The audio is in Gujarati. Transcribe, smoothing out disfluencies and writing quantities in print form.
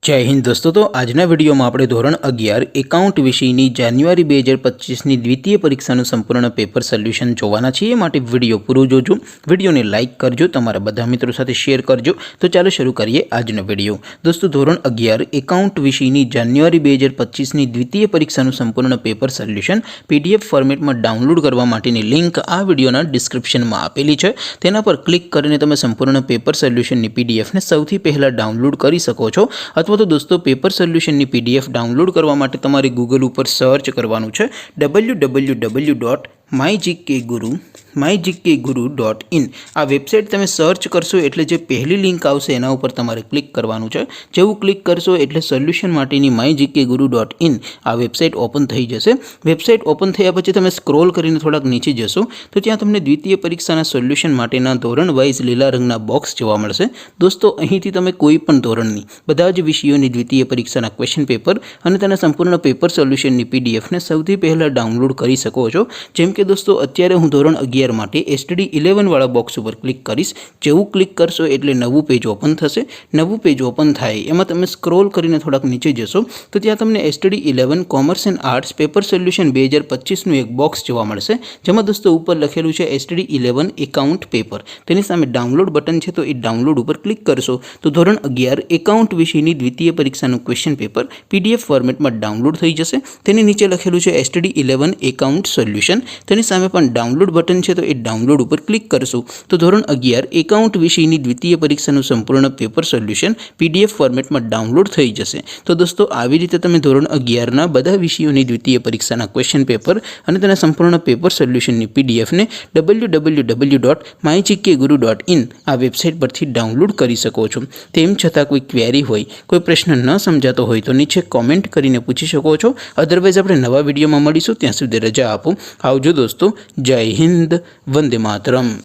जय हिंद दोस्तों। तो आजना वीडियो में આપણે ધોરણ 11 એકાઉન્ટ વિષયની જાન્યુઆરી 2025ની દ્વિતીય પરીક્ષાનું સંપૂર્ણ પેપર સોલ્યુશન જોવાના છીએ। માટે વિડિયો પૂરો જોજો, વિડિયોને લાઇક કરજો, તમારા બધા મિત્રો સાથે શેર કરજો। તો ચાલો શરૂ કરીએ આજનો વિડિયો। દોસ્તો ધોરણ 11 એકાઉન્ટ વિષયની જાન્યુઆરી 2025ની દ્વિતીય પરીક્ષાનું સંપૂર્ણ પેપર સોલ્યુશન પીડીએફ ફોર્મેટમાં ડાઉનલોડ કરવા માટેની લિંક આ વિડિયોના ડિસ્ક્રિપ્શનમાં આપેલી છે। તેના પર ક્લિક કરીને તમે સંપૂર્ણ પેપર સોલ્યુશનની પીડીએફને સૌથી પહેલા ડાઉનલોડ કરી શકો છો। अथवा तो दोस्तों पेपर सोल्यूशन की पीडीएफ डाउनलॉड करवा माटे तमारे गूगल पर सर्च करवानुं छे www.mygkguru.in आ वेबसाइट तमे सर्च करशो एटले जे पहली लिंक आवशे एना उपर तमारे क्लिक करवानुं छे। जेवुं क्लिक करशो एटले सोल्यूशन माटेनी mygkguru.in आ वेबसाइट ओपन थई जशे। वेबसाइट ओपन थया पछी तमे स्क्रॉल करीने थोड़ाक नीचे जशो तो त्यां तमने द्वितीय परीक्षाना सोल्यूशन माटेना धोरण वाइज लीला रंगना बॉक्स जोवा मळशे। दोस्तों અહીંથી તમે કોઈ પણ ધોરણની બધા જ વિષયોની દ્વિતીય પરીક્ષાના ક્વેશ્ચન પેપર અને તેના સંપૂર્ણ પેપર સોલ્યુશનની પીડીએફને સૌથી પહેલા ડાઉનલોડ કરી શકો છો। જેમ કે દોસ્તો અત્યારે હું ધોરણ 11 માટે STD 11 વાળા બોક્સ ઉપર ક્લિક કરીશ। જેવું ક્લિક કરશો એટલે નવું પેજ ઓપન થશે। નવું પેજ ઓપન થાય એમાં તમે સ્ક્રોલ કરીને થોડાક નીચે જશો તો ત્યાં તમને STD 11 commerce and arts paper solution 2025 નું એક બોક્સ જોવા મળશે। જેમાં દોસ્તો ઉપર લખેલું છે STD 11 એકાઉન્ટ પેપર। તેની સામે ડાઉનલોડ બટન છે તો એ ડાઉનલોડ ઉપર ક્લિક કરશો तो ધોરણ 11 એકાઉન્ટ વિષયની દ્વિતીય પરીક્ષાનું ક્વેશ્ચન પેપર પીડીએફ ફોર્મેટમાં ડાઉનલોડ થઈ જશે। તેની નીચે લખેલું છે STD 11 એકાઉન્ટ સોલ્યુશન। તેની સામે પણ ડાઉનલોડ બટન છે તો એ ડાઉનલોડ ઉપર ક્લિક કરશો તો ધોરણ 11 એકાઉન્ટ વિષયની દ્વિતીય પરીક્ષાનું સંપૂર્ણ પેપર સોલ્યુશન પીડીએફ ફોર્મેટમાં ડાઉનલોડ થઈ જશે। તો દોસ્તો આવી રીતે તમે ધોરણ 11 ના બધા વિષયોની દ્વિતીય પરીક્ષાના ક્વેશ્ચન પેપર અને તેના સંપૂર્ણ પેપર સોલ્યુશનની પીડીએફને www.mygkguru.in આ વેબસાઇટ પરથી ડાઉનલોડ કરી શકો છો। તેમ છતાં કોઈ ક્વેરી હોય, કોઈ પ્રશ્ન ન સમજાતો હોય તો નીચે કોમેન્ટ કરીને પૂછી શકો છો। અધરવાઇઝ આપણે નવા વિડીયોમાં મળીશું, ત્યાં સુધી રજા આપો। આવજો દોસ્તો। જય હિન્દ, વંદે માતરમ।